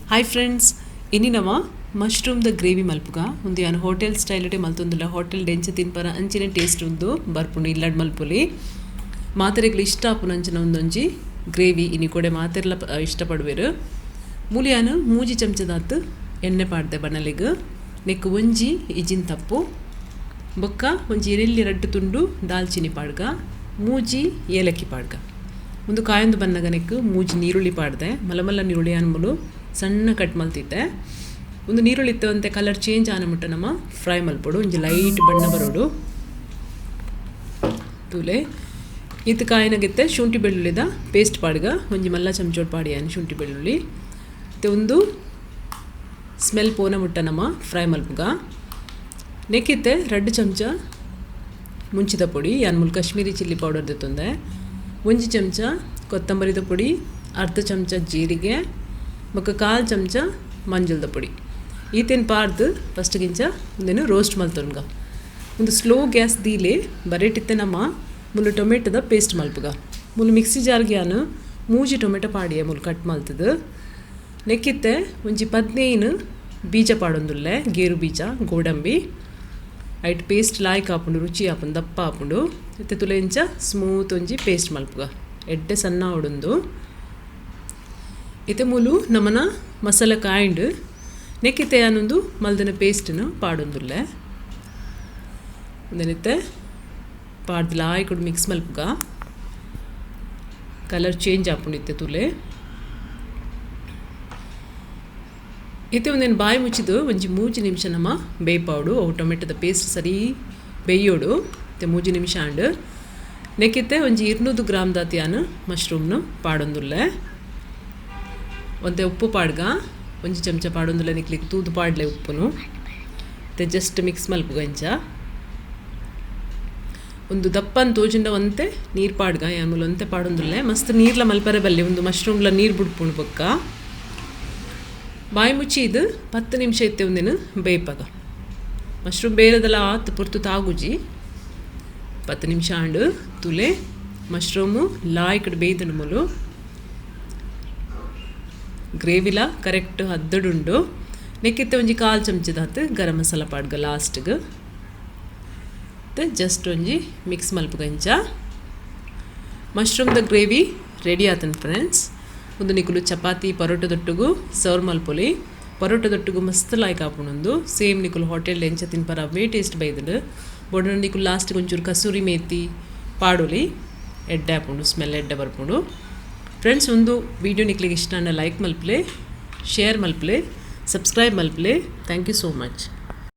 Hi friends इनी नम mushroom the gravy मल्पुगा उंदी अन hotel style मल्तुंदुला hotel डेंच तिनपर अंचिन test उंदु बर्पुंडु इल्लड मल्पुली मातरेग्ल इष्ट आपुनंचिन उंदೊಂಜಿ ग्रेवी इनी कोडे मातेर्ल इष्टपडुवेರು मूलियान ಮೂಜಿ ಚಮಚದಾತ್ ಎಣ್ಣೆ ಪಾಡ್ದೆ ಬಣಲೆಗ್ ನೆಕ್ ಒಂಜಿ ಇಜಿನ್ ತಪ್ಪು ಬೊಕ್ಕ ಒಂಜಿ ಎರೆಲ್ಲಿ ರಡ್ಡು ತುಂಡು ದಾಲ್ಚಿನಿ ಪಾಡ್ಗ ಮೂಜಿ ಏಲಕ್ಕಿ ಪಾಡ್ಗ ಒಂದು ಕಾಯೊಂದು ಬನ್ನಗ ನೆಕ್ ಮೂಜಿ ನೀರುಳ್ಳಿ ಪಾಡ್ದೆ ಮಲಮಲ್ಲ ನೀರುಳ್ಳಿ ಅನ್ಮುಲು ಸಣ್ಣ ಕಟ್ ಮಲ್ತಿದ್ದೆ ಒಂದು ನೀರುಳ್ಳಿ ಇತ್ತಂತೆ ಕಲರ್ ಚೇಂಜ್ ಆನ ಮುಟ್ಟ ನಮ್ಮ ಫ್ರೈ ಮಲ್ಪೊಡು ಒಂಜಿ ಲೈಟ್ ಬಣ್ಣ ಬರೋಡು ತೂಲೆ ಇತ್ತು ಕಾಯಿನಗಿತ್ತೆ ಶುಂಠಿ ಬೆಳ್ಳುಳ್ಳಿದ ಪೇಸ್ಟ್ ಪಾಡ್ಗ ಒಂಜಿ ಮಲ್ಲ ಚಮಚೋಡ್ ಪಾಡಿಯಾನ ಶುಂಠಿ ಬೆಳ್ಳುಳ್ಳಿ ಮತ್ತೆ ಒಂದು ಸ್ಮೆಲ್ ಪೋನ ಮುಟ್ಟ ನಮ್ಮ ಫ್ರೈ ಮಲ್ಪುಗ ನೆಕ್ಕಿತ್ತೆ 2 ಚಮಚ ಮುಂಚಿದ ಪೊಡಿ ಯಾನ್ಮೂಲ್ ಕಾಶ್ಮೀರಿ ಚಿಲ್ಲಿ ಪೌಡರ್ ದೆತ್ತೊಂದೆ ಒಂಜಿ ಚಮಚ ಕೊತ್ತಂಬರಿದ ಪೊಡಿ ಅರ್ಧ ಚಮಚ ಜೀರಿಗೆ ಮತ್ತು 1/4 ಚಮಚ ಮಂಜುಳದ ಪೊಡಿ ಈತೇನು ಪಾರ್ದು ಫಸ್ಟ್ ಗಿಂಚ ಒಂದೇನು ರೋಸ್ಟ್ ಮಲ್ತೊನ್ಗ ಒಂದು ಸ್ಲೋ ಗ್ಯಾಸ್ ದೀಲೆ ಬರೇಟಿತ್ತೆ ನಮ್ಮ ಮುಲು ಟೊಮೆಟೊದ ಪೇಸ್ಟ್ ಮಲ್ಪುಗ ಮುಲು ಮಿಕ್ಸಿ ಜಾರ್ಗೆ ಯಾನು ಮೂಜಿ ಟೊಮೆಟೊ ಪಾಡಿಯ ಮುಲು ಕಟ್ ಮಲ್ತದು ನೆಕ್ಕಿತ್ತೆ ಒಂಜಿ 15 ಬೀಜ ಪಾಡೊಂದುಲ್ಲೆ ಗೇರು ಬೀಜ ಗೋಡಂಬಿ ಐಟ್ ಪೇಸ್ಟ್ ಲಾಯ್ಕ್ ಆಪುಂಡು ರುಚಿ ಆಪುಂಡು ದಪ್ಪ ಆಪುಂಡು ಇತ್ತೆ ತುಲೆ ಇಂಚ ಸ್ಮೂತ್ ಒಂಜಿ ಪೇಸ್ಟ್ ಮಲ್ಪುಗ ಎಡ್ಡೆ ಸಣ್ಣ ಹೊಡೊಂದು ಇತ್ತೆ ಮೂಲು ನಮ್ಮನ ಮಸಾಲೆ ಕಾಯಿಂಡು ನೆಕ್ಕಿತ್ತೆ ಯಾನೊಂದು ಮಲ್ದನ ಪೇಸ್ಟನ್ನು ಪಾಡೊಂದುಲ್ಲೆ ಒಂದೇನಿತ್ತೆ ಪಾಡ್ದು ಲಾಯ್ಕೊಡು ಮಿಕ್ಸ್ ಮಲ್ಪುಗ ಕಲರ್ ಚೇಂಜ್ ಆಪುಂಡು ಇತ್ತೆ ತುಲೆ ಇತ್ತೆ ಒಂದೇನು ಬಾಯಿ ಮುಚ್ಚಿದು ಒಂಜಿ 3 ನಿಮಿಷ ನಮ್ಮ ಬೇಯ್ಪಾವಡು ಅವು ಟೊಮೆಟೊದ ಪೇಸ್ಟ್ ಸರಿ ಬೇಯೋಡು ಇತ್ತೆ 3 ನಿಮಿಷ ಆಂಡು ನೆಕ್ಕಿತ್ತೆ ಒಂಜಿ 200 ಗ್ರಾಮ್ ದಾತಿಯಾನು ಮಶ್ರೂಮ್ನು ಪಾಡೊಂದುಲ್ಲೆ ಒಂತೆ ಉಪ್ಪು ಪಾಡ್ಗ ಒಂಜಿ ಚಮಚ ಪಾಡೊಂದುಲ್ಲೆ ನಿಕ್ಲಿಕ್ಕೆ ತೂದು ಪಾಡ್ಲೆ ಉಪ್ಪುನು ಮತ್ತೆ ಜಸ್ಟ್ ಮಿಕ್ಸ್ ಮಲ್ಪುಗ ಇಂಚ ಒಂದು ದಪ್ಪನ್ ತೋಜಿಂದ ಒಂತೆ ನೀರು ಪಾಡ್ಗ ಯಾಮೂಲ ಒಂತೆ ಪಾಡೊಂದುಲ್ಲೆ ಮಸ್ತ್ ನೀರ್ಲ ಮಲ್ಪರೆ ಬಲ್ಲೆ ಒಂದು ಮಶ್ರೂಮ್ಲ ನೀರು ಬಿಡ್ಪುಂಡು ಬೊಕ್ಕ ಬಾಯಿ ಮುಚ್ಚಿ ಇದು 10 ನಿಮಿಷ ಇತ್ತೆ ಒಂದೇನು ಬೇಯ್ಪಾಗ ಮಶ್ರೂಮ್ ಬೇರೆದೆಲ್ಲ ಆತು ಪುರ್ತು ತಾಗುಜಿ 10 ನಿಮಿಷ ಆಂಡು ತುಲೆ ಮಶ್ರೂಮು ಲಾಯ್ಕಡ್ ಬೇಯ್ದನು ಮೂಲು ಗ್ರೇವಿಲ ಕರೆಕ್ಟ್ ಹದ್ದಡುಂಡು ನೆಕ್ಕಿತ್ತೆ ಒಂಜಿ 1/4 ಚಮಚದ ಹತ್ತು ಗರಂ ಮಸಾಲ ಪಾಡ್ಗ ಲಾಸ್ಟ್ಗೆ ಮತ್ತು ಜಸ್ಟ್ ಒಂಜಿ ಮಿಕ್ಸ್ ಮಲ್ಪುಗ ಇಂಚ ಮಶ್ರೂಮ್ದ ಗ್ರೇವಿ ರೆಡಿ ಆತನು ಫ್ರೆಂಡ್ಸ್ ಒಂದು ನಿಕುಲು ಚಪಾತಿ ಪರೋಟದೊಟ್ಟಿಗೂ ಸರ್ವ್ ಮಲ್ಪೊಲಿ ಪರೋಟದೊಟ್ಟಿಗೂ ಮಸ್ತ್ ಲಾಯ್ಕ್ ಆಪುಂಡು ಸೇಮ್ ನಿಕುಲು ಹೋಟೆಲ್ ಎಂಚ ತಿನ್ಪರ ಅವೇ ಟೇಸ್ಟ್ ಬೈದುಂಡು ಬೋಡ ನಿಕುಲು ಲಾಸ್ಟ್ಗೆ ಒಂಚೂರು ಕಸೂರಿ ಮೇತಿ ಪಾಡೊಲಿ ಎಡ್ಡೆ ಆಪುಂಡು ಸ್ಮೆಲ್ ಎಡ್ಡೆ ಬರ್ಪುಂಡು ಫ್ರೆಂಡ್ಸ್ ಒಂದು ವಿಡಿಯೋ ನಿಕ್ಲಿಗೆ ಇಷ್ಟ ಲೈಕ್ ಮಲ್ಪಲೆ ಶೇರ್ ಮಲ್ಪಲೆ ಸಬ್ಸ್ಕ್ರೈಬ್ ಮಲ್ಪಲೆ ಥ್ಯಾಂಕ್ ಯು ಸೋ ಮಚ್.